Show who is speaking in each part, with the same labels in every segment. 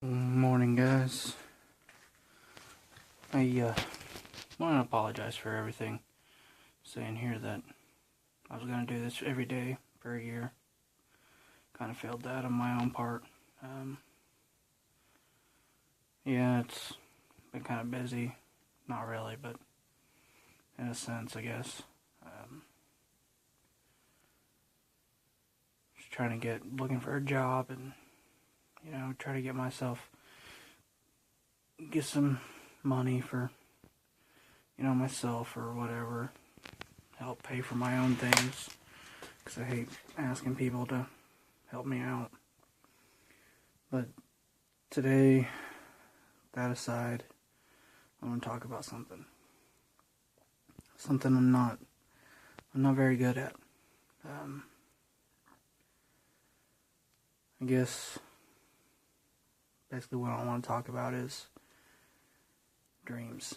Speaker 1: Morning, guys. I want to apologize for everything. Saying here that I was going to do this every day for a year. Kind of failed that on my own part. Yeah, it's been kind of busy. Not really, but in a sense, I guess. Just trying to looking for a job and, try to get some money for, myself or whatever. Help pay for my own things. Because I hate asking people to help me out. But today, that aside, I want to talk about something. Something I'm not very good at. I guess basically what I want to talk about is dreams.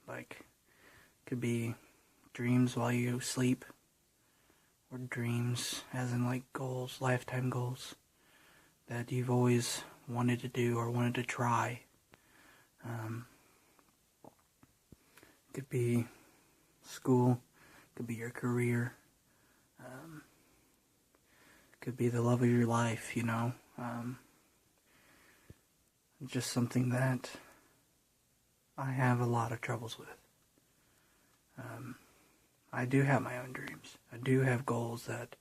Speaker 1: Like could be dreams while you sleep, or dreams as in like goals, lifetime goals that you've always wanted to do or wanted to try. Could be school, could be your career, could be the love of your life, just something that I have a lot of troubles with. I do have my own dreams. I do have goals that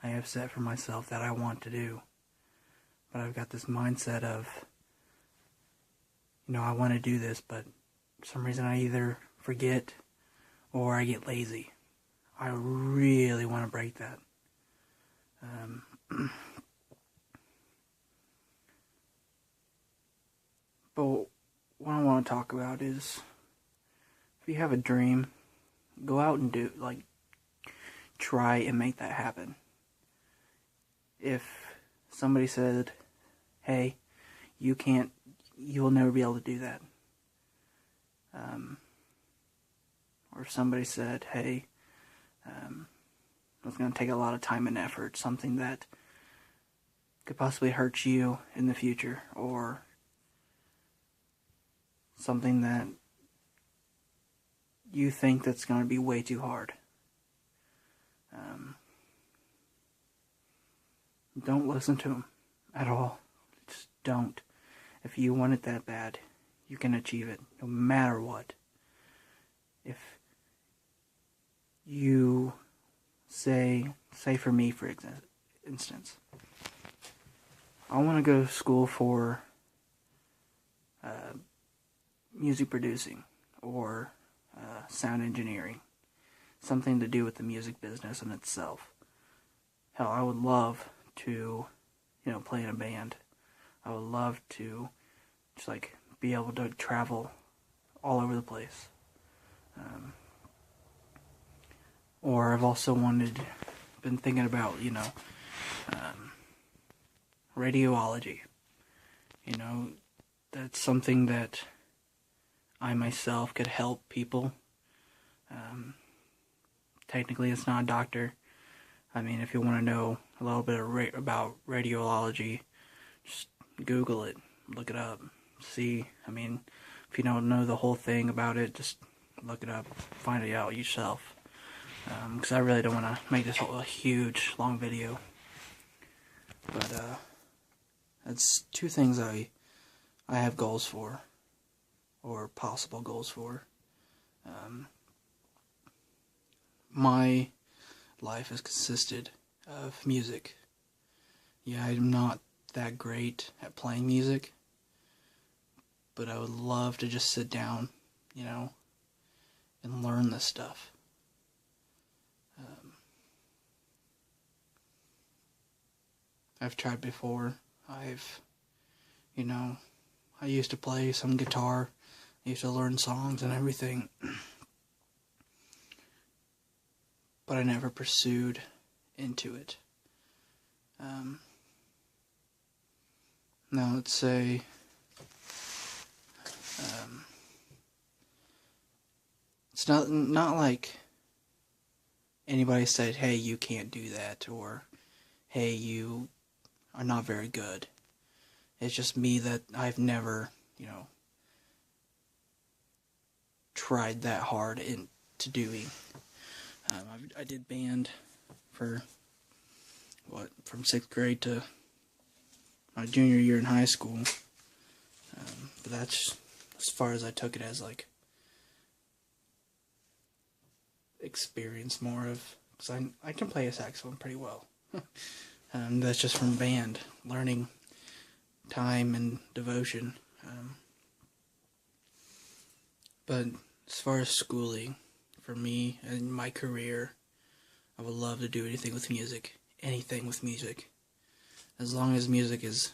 Speaker 1: I have set for myself that I want to do. But I've got this mindset of, I want to do this, but for some reason I either forget or I get lazy. I really want to break that. But what I want to talk about is, if you have a dream, go out and try and make that happen. If somebody said, hey, you'll never be able to do that. Or if somebody said, hey, it's going to take a lot of time and effort, something that could possibly hurt you in the future, or something that you think that's going to be way too hard. Don't listen to them at all. Just don't. If you want it that bad, you can achieve it, no matter what. If you say for me, for instance, I want to go to school for music producing or sound engineering, something to do with the music business in itself. Hell, I would love to, play in a band. I would love to just be able to travel all over the place. Or I've also been thinking about, radiology. That's something that I myself could help people. Technically, it's not a doctor. I mean, if you want to know a little bit about radiology, just Google it, look it up, see. I mean, if you don't know the whole thing about it, just look it up, find it out yourself. Because I really don't want to make this a huge, long video. But that's two things I have goals for, or possible goals for. My life has consisted of music. Yeah, I'm not that great at playing music, but I would love to just sit down, and learn this stuff. I've tried before. I used to play some guitar. I used to learn songs and everything. But I never pursued into it. Now let's say it's not like anybody said, hey, you can't do that, or hey, you are not very good. It's just me that I've never, tried that hard into doing. I did band for, from 6th grade to my junior year in high school. But that's as far as I took it as, like, experience more of, because I can play a saxophone pretty well. That's just from band, learning time and devotion. But as far as schooling, for me and my career, I would love to do anything with music. Anything with music. As long as music is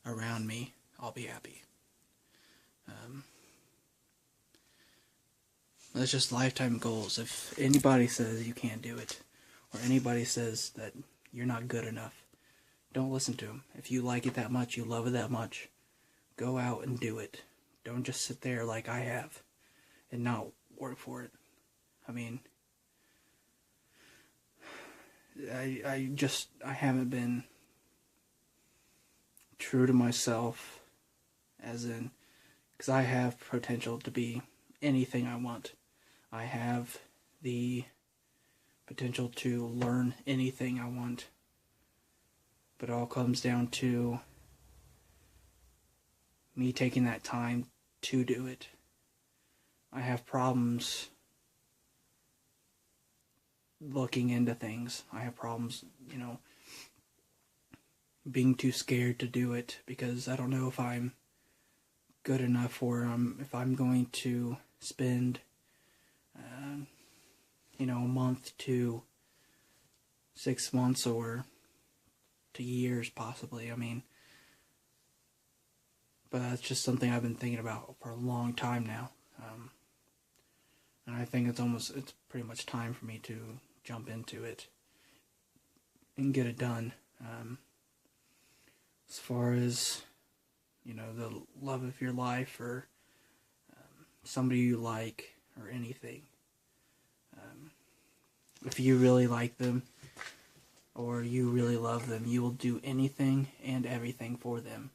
Speaker 1: around me, I'll be happy. That's just lifetime goals. If anybody says you can't do it, or anybody says that you're not good enough, don't listen to them. If you like it that much, you love it that much, go out and do it. Don't just sit there like I have and not work for it. I mean, I haven't been true to myself, as in, because I have potential to be anything I want. I have the potential to learn anything I want. But it all comes down to me taking that time to do it. I have problems looking into things. I have problems, being too scared to do it because I don't know if I'm good enough, or if I'm going to spend, a month to 6 months or to years possibly. I mean, but that's just something I've been thinking about for a long time now. And I think it's pretty much time for me to jump into it and get it done. As far as, the love of your life, or somebody you like, or anything. If you really like them, or you really love them, you will do anything and everything for them.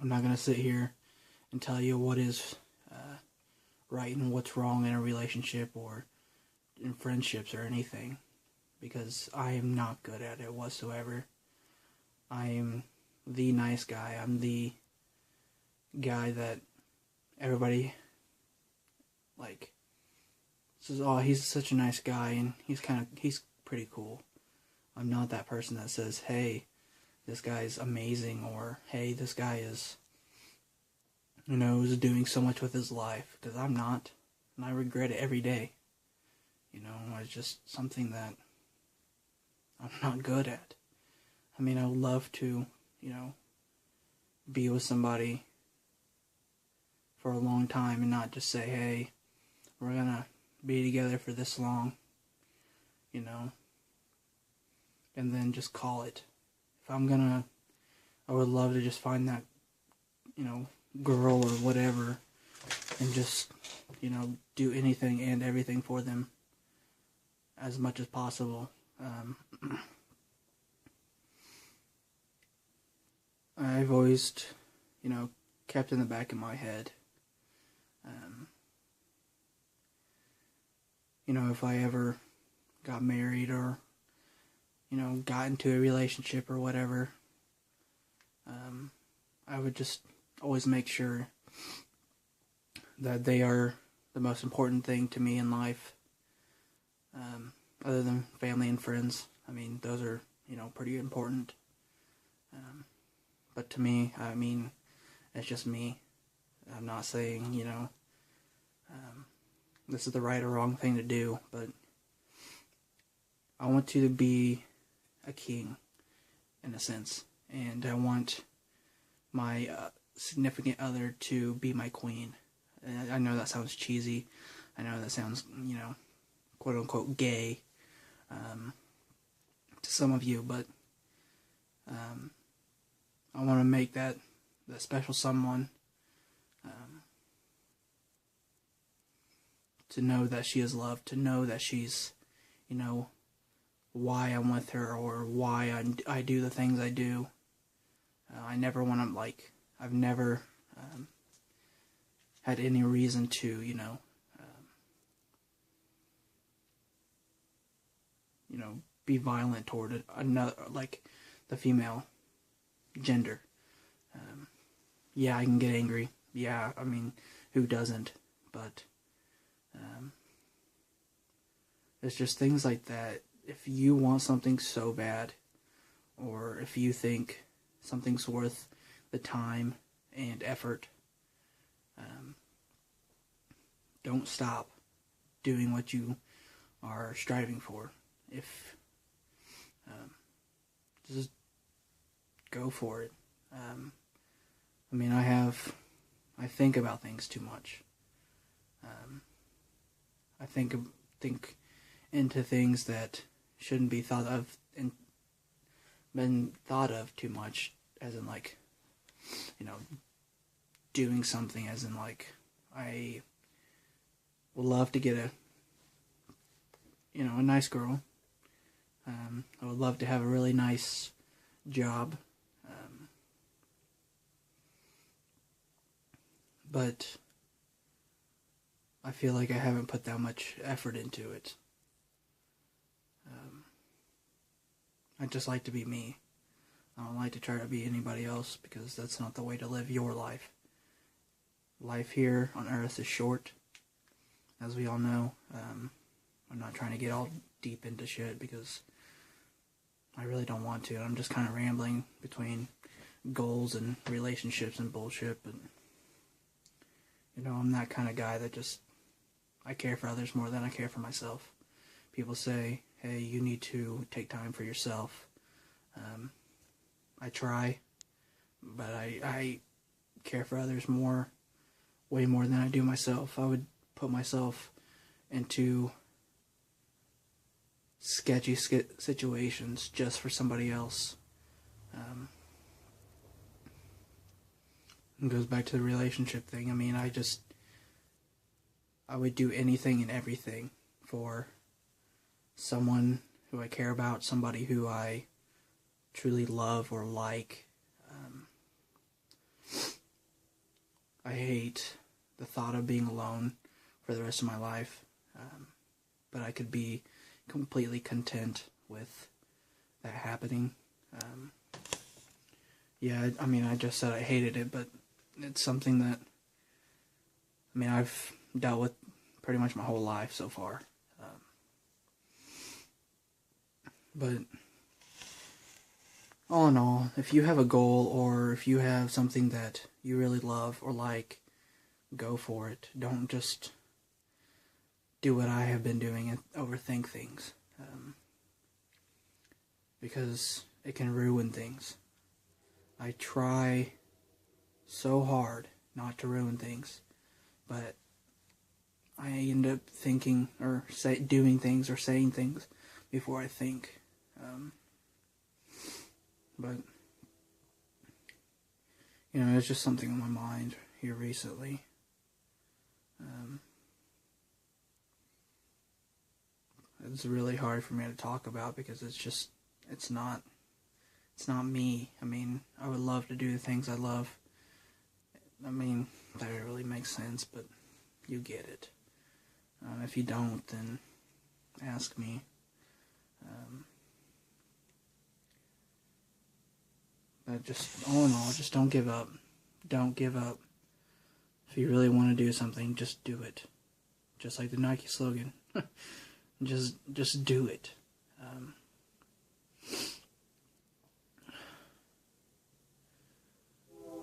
Speaker 1: I'm not going to sit here and tell you what is right and what's wrong in a relationship or in friendships or anything, because I am not good at it whatsoever. I am the nice guy. I'm the guy that everybody, says, oh, he's such a nice guy, and he's pretty cool. I'm not that person that says, hey, this guy's amazing, or hey, this guy is, is doing so much with his life, because I'm not, and I regret it every day. It's just something that I'm not good at. I mean, I would love to, be with somebody for a long time and not just say, hey, we're gonna be together for this long, and then just call it. I would love to just find that, girl or whatever, and just, do anything and everything for them as much as possible. I've always, kept in the back of my head, if I ever got married or, got into a relationship or whatever, I would just always make sure that they are the most important thing to me in life, other than family and friends. I mean, those are, pretty important. But to me, it's just me. I'm not saying, this is the right or wrong thing to do, but I want you to be a king, in a sense, and I want my significant other to be my queen. And I know that sounds cheesy. I know that sounds, quote-unquote gay to some of you, but I want to make that special someone to know that she is loved, to know that she's, why I'm with her or why I do the things I do. I never want to, like, I've never had any reason to, be violent toward another, like, the female gender. Yeah, I can get angry. Yeah, I mean, who doesn't? But it's just things like that. If you want something so bad, or if you think something's worth the time and effort, don't stop doing what you are striving for. If just go for it. I mean, I think about things too much. I think into things that shouldn't be thought of and been thought of too much, as in, like, doing something, as in, like, I would love to get a nice girl. I would love to have a really nice job. But I feel like I haven't put that much effort into it. I just like to be me. I don't like to try to be anybody else, because that's not the way to live your life. Life here on Earth is short, as we all know. I'm not trying to get all deep into shit, because I really don't want to. I'm just kind of rambling between goals and relationships and bullshit, but I'm that kind of guy that just, I care for others more than I care for myself. People say, hey, you need to take time for yourself. I try, but I care for others way more than I do myself. I would put myself into sketchy situations just for somebody else. It goes back to the relationship thing. I mean, I would do anything and everything for someone who I care about, somebody who I truly love or like. I hate the thought of being alone for the rest of my life, but I could be completely content with that happening. Yeah, I mean, I just said I hated it, but it's something that, I mean, I've dealt with pretty much my whole life so far. But all in all, if you have a goal, or if you have something that you really love or like, go for it. Don't just do what I have been doing and overthink things. Because it can ruin things. I try so hard not to ruin things, but I end up thinking or doing things or saying things before I think. But it's just something on my mind here recently. It's really hard for me to talk about, because it's not me. I mean, I would love to do the things I love. I mean, that really makes sense, but you get it. If you don't, then ask me. But just, all in all, just don't give up. Don't give up. If you really want to do something, just do it. Just like the Nike slogan. Just do it.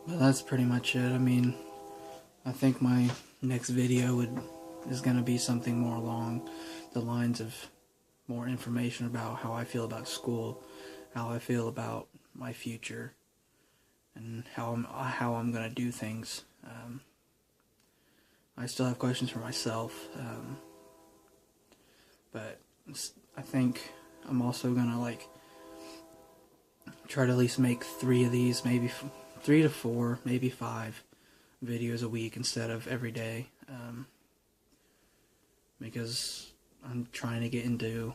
Speaker 1: But that's pretty much it. I mean, I think my next video is going to be something more along the lines of more information about how I feel about school, how I feel about my future, and how I'm going to do things. I still have questions for myself, but I think I'm also going to try to at least make 3 of these, maybe 3 to 4, maybe 5 videos a week instead of every day, because I'm trying to get into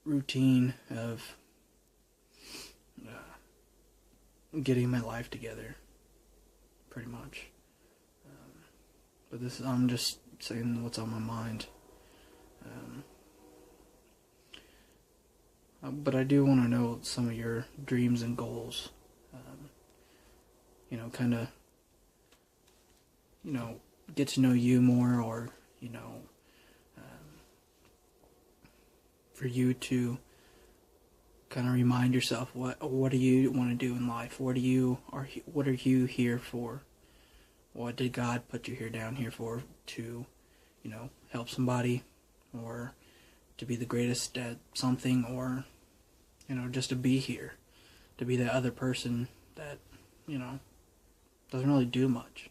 Speaker 1: routine of getting my life together, pretty much. But I'm just saying what's on my mind. But I do want to know some of your dreams and goals. Kind of, get to know you more, or, for you to kind of remind yourself what do you want to do in life? What are you here for? What did God put you down here for? To, help somebody, or to be the greatest at something, or, just to be here, to be that other person that, doesn't really do much.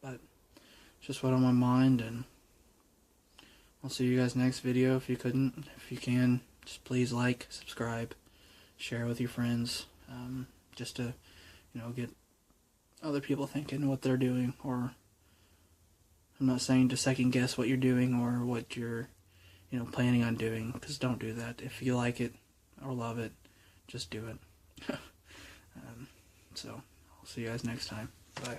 Speaker 1: But it's just what on my mind, and I'll see you guys next video. If you can, just please like, subscribe, share with your friends, just to, get other people thinking what they're doing. Or I'm not saying to second guess what you're doing or what you're, planning on doing, because don't do that. If you like it or love it, just do it. So I'll see you guys next time. Bye.